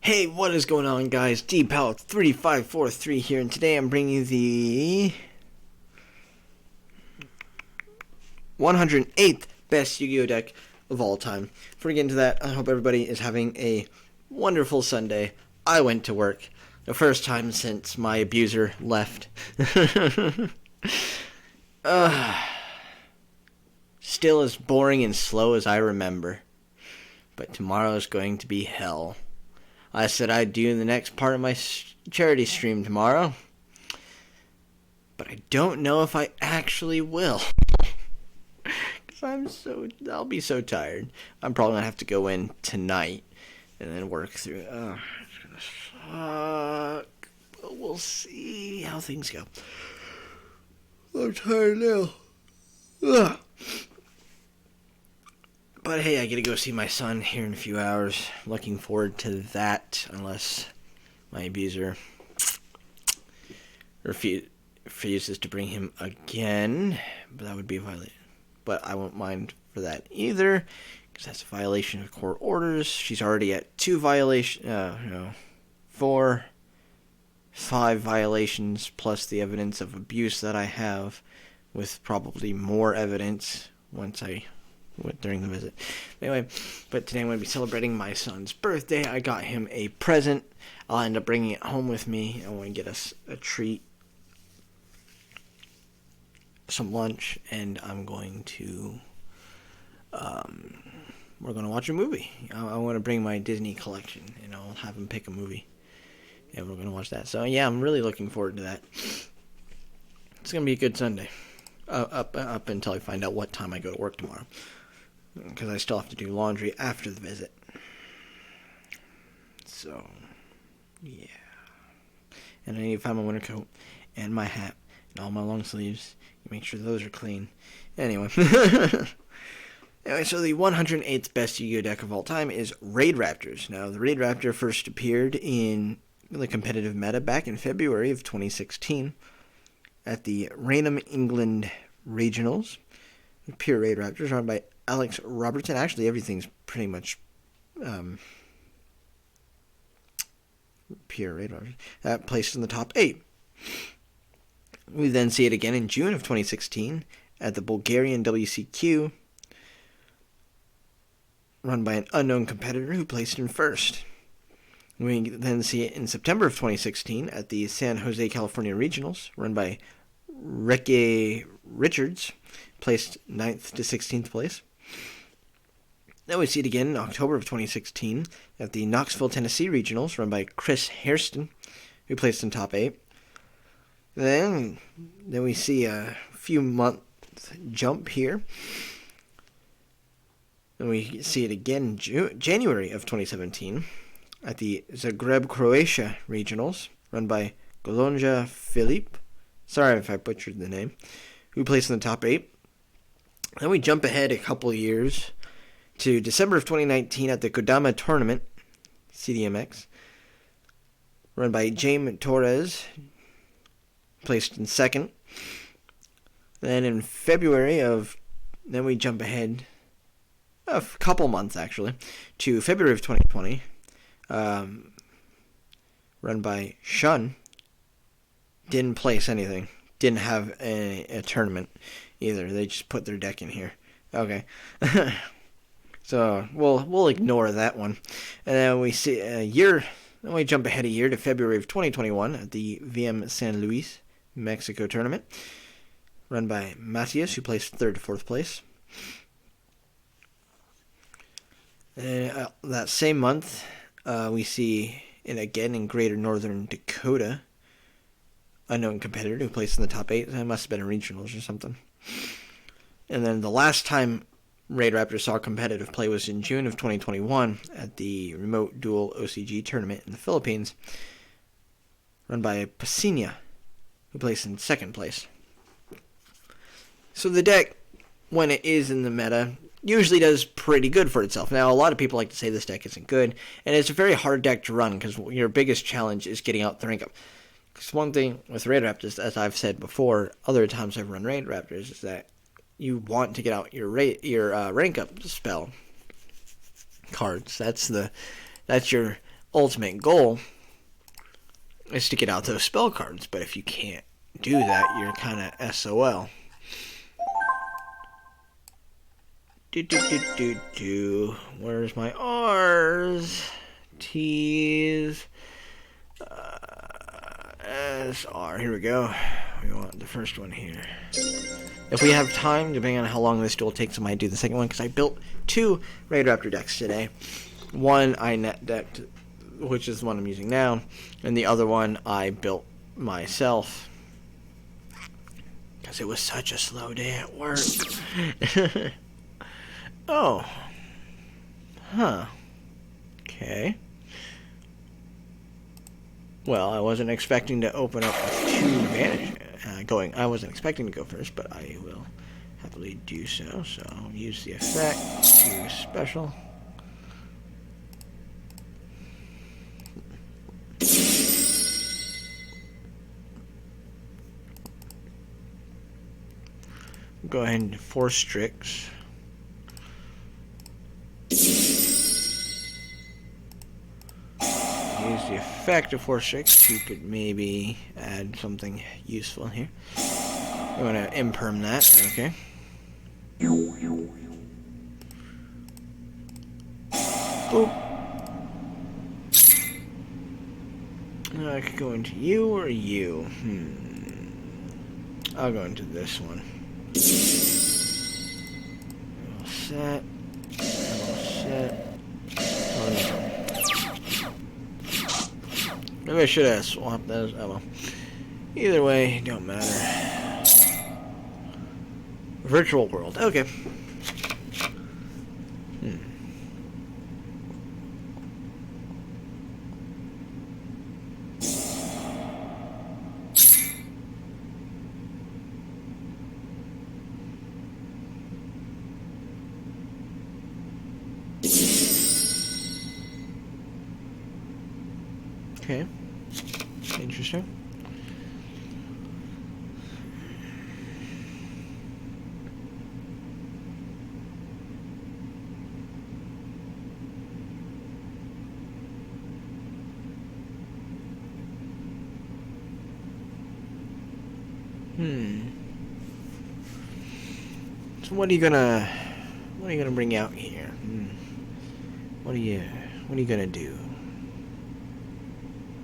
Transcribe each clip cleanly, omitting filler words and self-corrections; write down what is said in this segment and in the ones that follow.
Hey, what is going on, guys? DPal3543 here, and today I'm bringing you the 108th best Yu-Gi-Oh deck of all time. Before we get into that, I hope everybody is having a wonderful Sunday. I went to work the first time since my abuser left. Still as boring and slow as I remember. But tomorrow is going to be hell. I said I'd do the next part of my charity stream tomorrow. But I don't know if I actually will. Because I'll be so tired. I'm probably going to have to go in tonight and then work through it. Oh, it's going to suck. But we'll see how things go. I'm tired now. Ugh. But hey, I get to go see my son here in a few hours. Looking forward to that, unless my abuser refuses to bring him again. But that would be a violation. But I won't mind for that either, because that's a violation of court orders. She's already at 5 violations, plus the evidence of abuse that I have, with probably more evidence once I went during the visit. Anyway, but today I'm going to be celebrating my son's birthday. I got him a present. I'll end up bringing it home with me. I want to get us a treat, some lunch, and I'm going to we're going to watch a movie. I want to bring my Disney collection, and I'll have him pick a movie, and we're going to watch that. So yeah, I'm really looking forward to that. It's going to be a good Sunday, up until I find out what time I go to work tomorrow, because I still have to do laundry after the visit. So yeah, and I need to find my winter coat and my hat and all my long sleeves. Make sure those are clean. Anyway. Anyway, so the 108th best Yu-Gi-Oh deck of all time is Raidraptors. Now, the Raidraptor first appeared in the competitive meta back in February of 2016 at the Raynham, England Regionals. Pure Raidraptors, run by Alex Robertson. Actually, everything's pretty much pure Raidraptors. Placed in the top 8. We then see it again in June of 2016 at the Bulgarian WCQ, run by an unknown competitor who placed in first. We then see it in September of 2016 at the San Jose, California Regionals, run by Ricky Richards, placed 9th to 16th place. Then we see it again in October of 2016 at the Knoxville, Tennessee Regionals, run by Chris Hairston, who placed in top 8. Then we see a few month jump here. And we see it again in January of 2017 at the Zagreb, Croatia Regionals, run by Golonja Filip. Sorry if I butchered the name. Who placed in the top 8. Then we jump ahead a couple years to December of 2019 at the Kodama Tournament, CDMX, run by Jaime Torres, placed in second. Then in February then we jump ahead a couple months actually to February of 2020, run by Shun. Didn't place anything. Didn't have a tournament either. They just put their deck in here. Okay. So we'll ignore that one. And then we see then we jump ahead a year to February of 2021 at the VM San Luis, Mexico tournament, run by Macias, who placed 3rd to 4th place. And that same month, we see it again in Greater Northern Dakota, unknown competitor who placed in the top 8. It must have been in regionals or something. And then the last time Raidraptors saw competitive play was in June of 2021 at the Remote Duel OCG tournament in the Philippines, run by Pasina, who placed in 2nd place. So the deck, when it is in the meta, usually does pretty good for itself. Now, a lot of people like to say this deck isn't good, and it's a very hard deck to run because your biggest challenge is getting out the rank up. Because one thing with Raidraptors, as I've said before, other times I've run Raidraptors, is that you want to get out your rank up spell cards. That's your ultimate goal is to get out those spell cards. But if you can't do that, you're kind of SOL. Where's my R's? T's. S, R. Here we go. We want the first one here. If we have time, depending on how long this duel takes, I might do the second one, because I built 2 Raidraptor decks today. One I net decked, which is the one I'm using now, and the other one I built myself, because it was such a slow day at work. Oh. Huh. Okay. Well, I wasn't expecting to open up with 2 advantage going. I wasn't expecting to go first, but I will happily do so. So I'll use the effect to special. Go ahead and force Strix. Use the effect of Force Strix to could maybe add something useful here. I'm going to imperm that, okay. Boop. I could go into you or you. I'll go into this one. All set. All set. Maybe I should have swapped those. Oh well. Either way, don't matter. Virtual world. Okay. Okay. Interesting. So what are you gonna bring out here? What are you gonna do?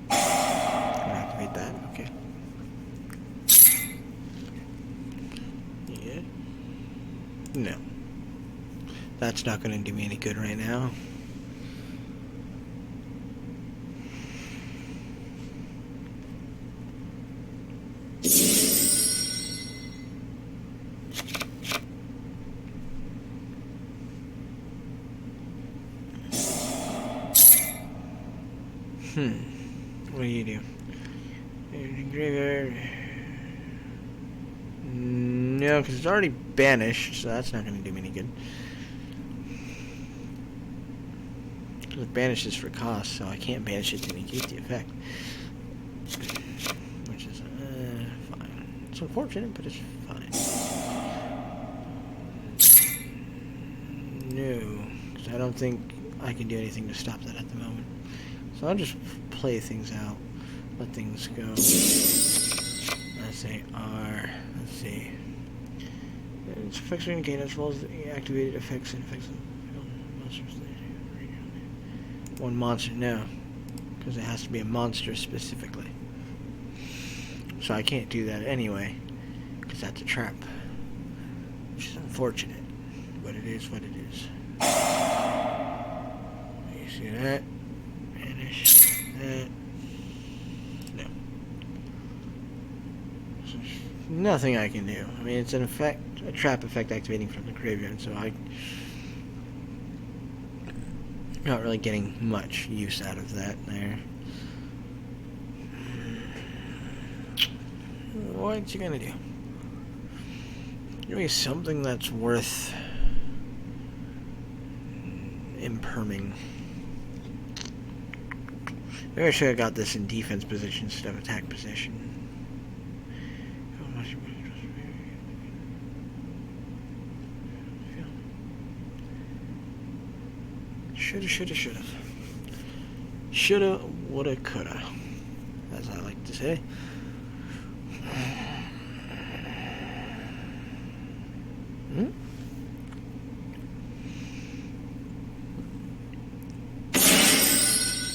Activate that, okay. Yeah. No. That's not gonna do me any good right now. What do you do? Graveyard. No, because it's already banished, so that's not going to do me any good. The banish is for cost, so I can't banish it to negate the effect. Which is fine. It's unfortunate, but it's fine. No, because I don't think I can do anything to stop that at the moment. So I'll just play things out, let things go. Let's say R. Let's see. Its effects are indicated as well as the activated effects and effects of monsters. One monster, no, because it has to be a monster specifically. So I can't do that anyway, because that's a trap, which is unfortunate, but it is what it is. You see that? Vanish that. No. So nothing I can do. I mean, it's an effect, a trap effect activating from the graveyard, so I'm not really getting much use out of that there. What's you gonna do? Give me something that's worth imperming. Maybe I should have got this in defense position instead of attack position. Shoulda. Shoulda, woulda, coulda, as I like to say.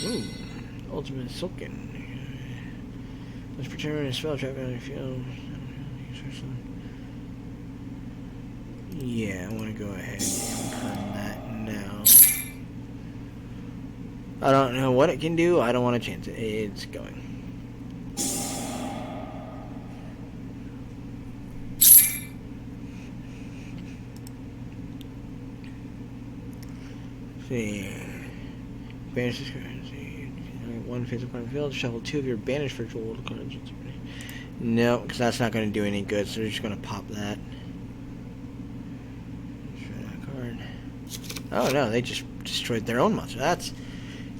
Ooh, ultimate silken. Let's pretend a spell check on the field. Yeah, I want to go ahead and confirm that now. I don't know what it can do. I don't want to chance it. It's going. See. Banish this card. One physical card field. Shuffle 2 of your banished virtual world cards. No, because that's not going to do any good, so we're just going to pop that. Card. Oh no, they just destroyed their own monster. That's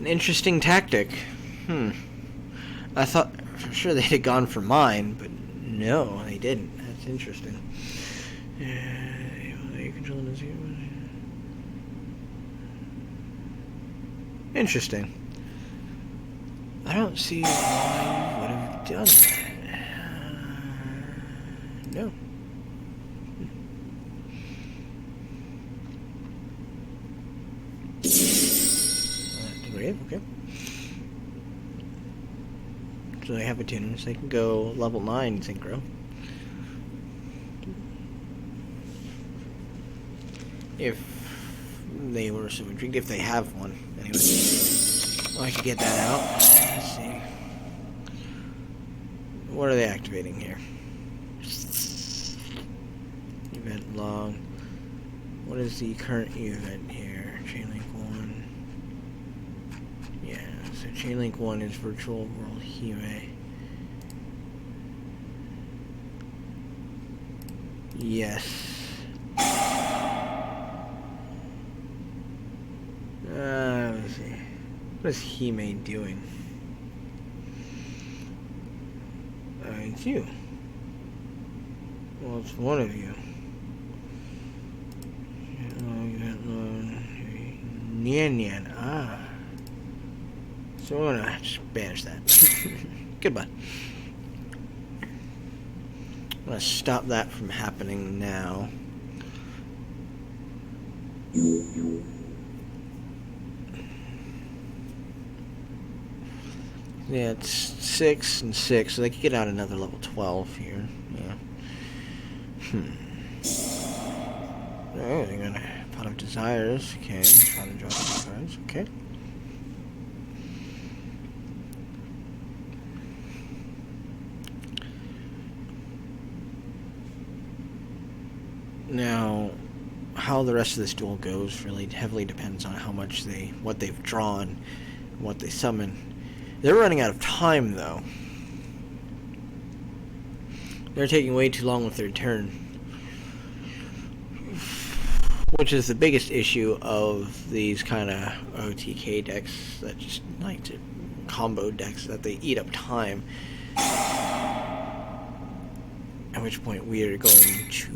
an interesting tactic. I thought for sure they'd have gone for mine, but no, they didn't. That's interesting. Interesting. I don't see why you would have done that. No. Grave, okay. So they have a tuners. They can go level 9 synchro. If they were so intrigued, if they have one. Anyway, well, I could get that out. Let's see. What are they activating here? Event log. What is the current event here? Chainlink 1. Yeah, so Chainlink 1 is Virtual World Hime. Yes. Let's see. What is Hime doing? It's you. Well, it's one of you. Nian. Ah. So I'm gonna just banish that. Goodbye. I'm gonna stop that from happening now. Yeah, it's 6 and 6, so they could get out another level 12 here. Yeah. Oh, they're gonna pot of desires. Okay, try to draw some cards. Okay. Now, how the rest of this duel goes really heavily depends on how much what they've drawn, what they summon. They're running out of time, though. They're taking way too long with their turn. Which is the biggest issue of these kind of OTK decks that just like to combo decks, that they eat up time. At which point we are going to...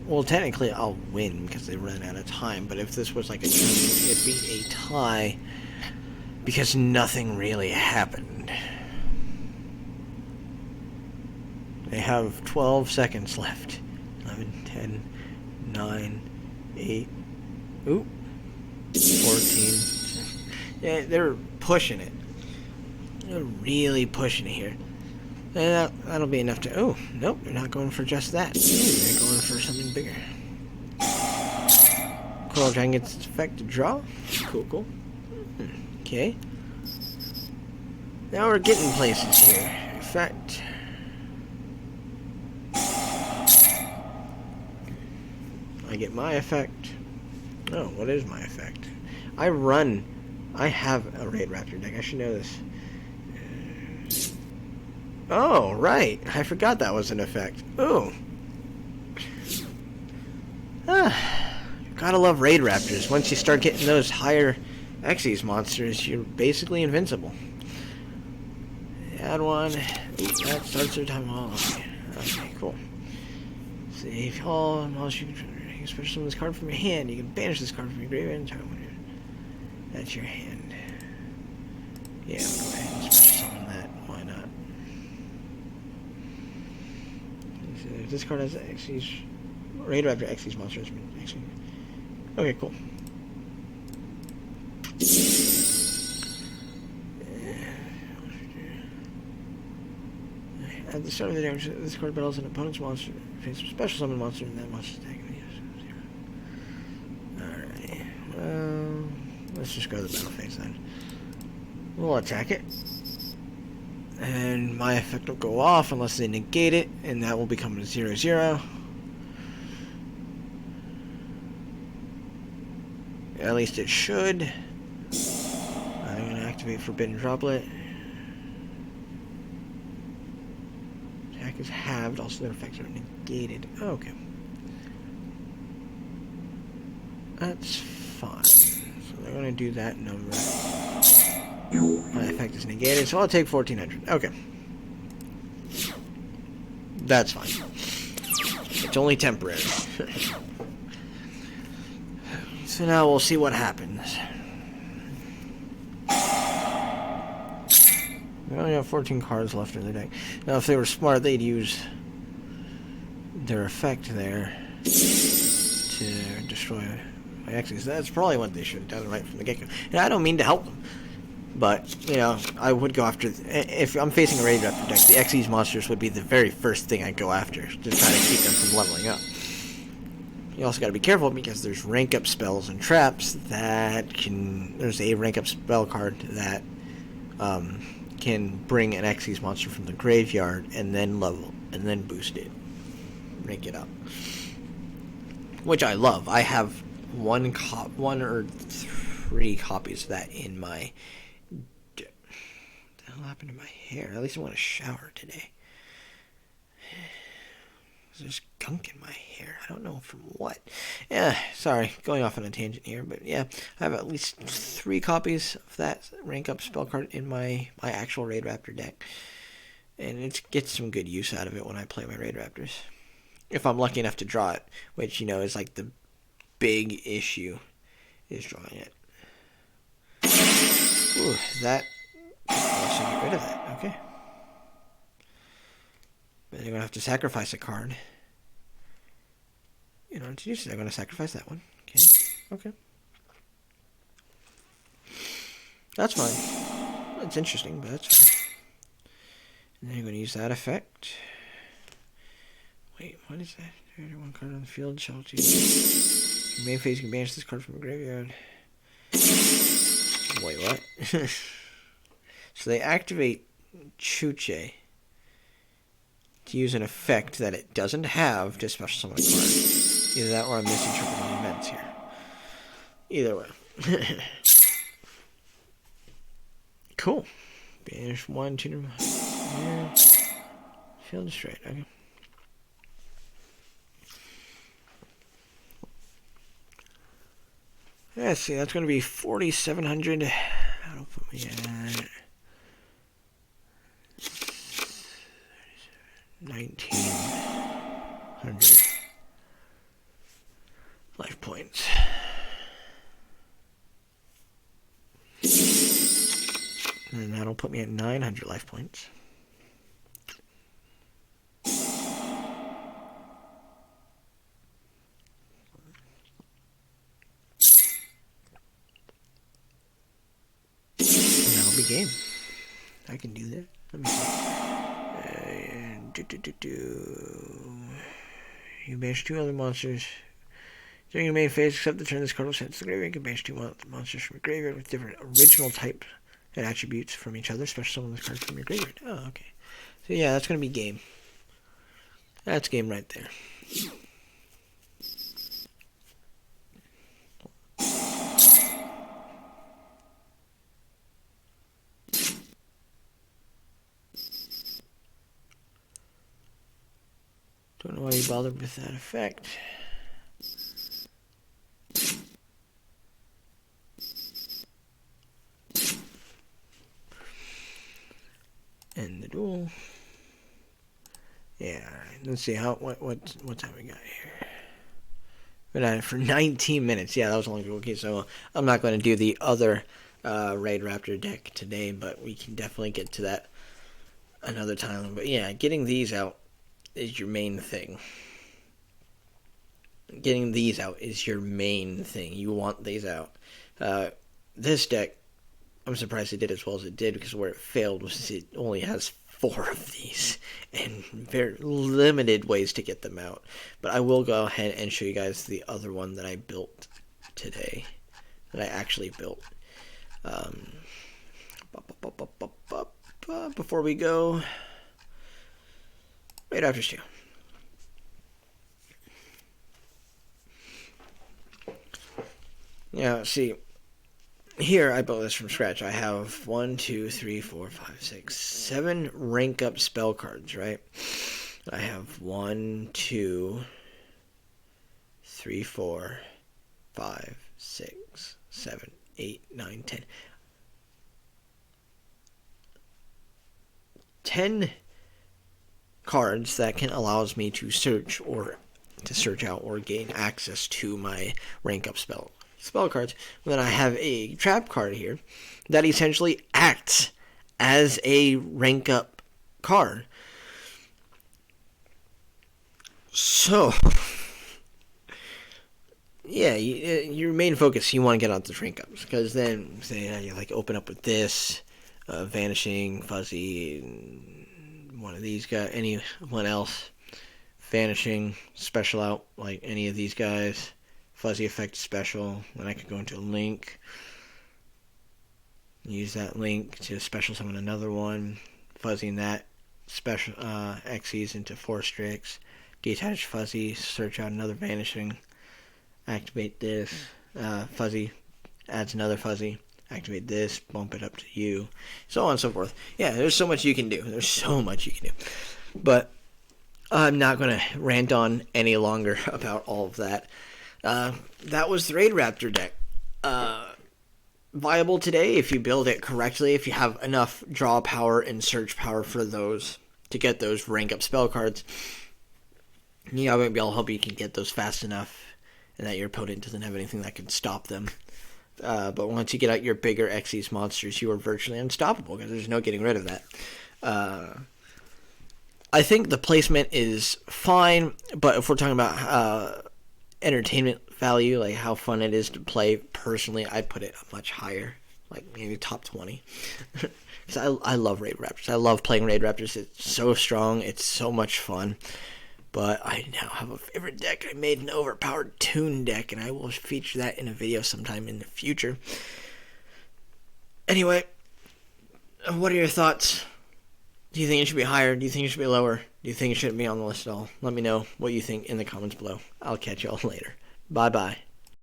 Well, technically I'll win because they run out of time, but if this was like a tournament, it'd be a tie because nothing really happened. They have 12 seconds left. 11, 10, 9, 8, ooh, 14. Yeah, they're pushing it. They're really pushing it here. And that'll be enough to... Oh, nope, they're not going for just that. They're going for something bigger. Coral Dragon gets its effect to draw. Cool. Okay. Now we're getting places here. Effect. I get my effect. Oh, what is my effect? I have a Raidraptor deck. I should know this. Oh, right. I forgot that was an effect. Oh. Gotta love Raidraptors. Once you start getting those higher Xyz monsters, you're basically invincible. Add one. That starts their time off. Okay, cool. Save all monsters you can special summon this card from your hand. You can banish this card from your graveyard and target one. That's your hand. Yeah, we'll go ahead and special summon that. Why not? If this card has Xyz, Raidraptor Xyz monsters. Okay, cool. At the start of the damage, this card battles an opponent's monster. Face a special summon monster, and that monster's attack. Alright. Well, let's just go to the battle phase then. We'll attack it. And my effect will go off unless they negate it, and that will become a 0/0. At least it should. I'm going to activate Forbidden Droplet. Attack is halved, also their effects are negated. Oh, okay. That's fine. So they're going to do that number. My effect is negated, so I'll take 1400. Okay. That's fine. It's only temporary. So now we'll see what happens. We only have 14 cards left in their deck. Now, if they were smart, they'd use their effect there to destroy my Xyz. That's probably what they should have done right from the get-go. And I don't mean to help them, but, you know, I would go after... If I'm facing a Raidraptor deck, the Xyz monsters would be the very first thing I'd go after to try to keep them from leveling up. You also got to be careful because there's rank-up spells and traps that can... There's a rank-up spell card that... can bring an Xyz monster from the graveyard and then level and then boost it, rank it up, which I love. I have one or three copies of that in my. What the hell happened to my hair? At least I want to shower today. There's gunk in my hair. I don't know from what. Yeah, sorry, going off on a tangent here, but yeah, I have at least 3 copies of that rank up spell card in my actual Raidraptor deck, and it gets some good use out of it when I play my Raidraptors. If I'm lucky enough to draw it, which, you know, is like the big issue, is drawing it. Ooh, that. I should get rid of that. Okay. But you're gonna have to sacrifice a card in order to do so. I'm gonna sacrifice that one. Okay. Okay. That's fine. That's interesting, but that's fine. And then you're gonna use that effect. Wait, what is that? One card on the field shall choose. Your main phase, you can banish this card from the graveyard. Wait, what? So they activate Chuche to use an effect that it doesn't have to special summon a card. Either that or I'm misinterpreting events here. Either way. Cool. Banish 1, 2, yeah. Field destroyed. Okay. Let's see, that's going to be 4,700. That'll put me at 1,900 life points. And that'll put me at 900 life points. And that'll be game. I can do that. Let me see. You banish 2 other monsters. During your main phase, except the turn this card was sent to the graveyard, you can banish 2 monsters from your graveyard with different original type and attributes from each other. Special summon this card from your graveyard. Oh, okay. So yeah, that's going to be game. That's game right there. Don't know why you bothered with that effect. End the duel. Yeah, alright. Let's see what time we got here. Been at it for 19 minutes. Yeah, that was only okay. So I'm not going to do the other Raidraptor deck today, but we can definitely get to that another time. But yeah, getting these out is your main thing. Getting these out is your main thing. You want these out. This deck, I'm surprised it did as well as it did, because where it failed was it only has 4 of these and very limited ways to get them out. But I will go ahead and show you guys the other one that I built today, that I actually built. Before we go, Raidraptors 2. Yeah, see, here I built this from scratch. I have 1, 2, 3, 4, 5, 6, 7 rank up spell cards, right? I have 1, 2, 3, 4, 5, 6, 7, 8, 9, 10. 10 cards that can allows me to search out or gain access to my rank up spell cards. Then I have a trap card here that essentially acts as a rank up card. So, yeah, your main focus, you want to get out the rank ups, because then say you like open up with this, vanishing, fuzzy, one of these guys, anyone else, vanishing, special out like any of these guys. Fuzzy effect special, then I could go into a link, use that link to special summon another one, fuzzying that special Xyz into 4 Strix, detach fuzzy, search out another vanishing, activate this, fuzzy adds another fuzzy, activate this, bump it up to you, so on and so forth. Yeah, there's so much you can do. But I'm not going to rant on any longer about all of that. That was the Raidraptor deck. Viable today if you build it correctly, if you have enough draw power and search power for those, to get those rank up spell cards. Yeah, maybe I'll help you can get those fast enough and that your opponent doesn't have anything that can stop them. But once you get out your bigger Xyz monsters, you are virtually unstoppable, because there's no getting rid of that. I think the placement is fine, but if we're talking about entertainment value, like how fun it is to play, personally, I'd put it much higher, like maybe top 20. Because I love Raidraptors. I love playing Raidraptors. It's so strong. It's so much fun. But I now have a favorite deck. I made an overpowered Toon deck, and I will feature that in a video sometime in the future. Anyway, what are your thoughts? Do you think it should be higher? Do you think it should be lower? Do you think it shouldn't be on the list at all? Let me know what you think in the comments below. I'll catch y'all later. Bye-bye.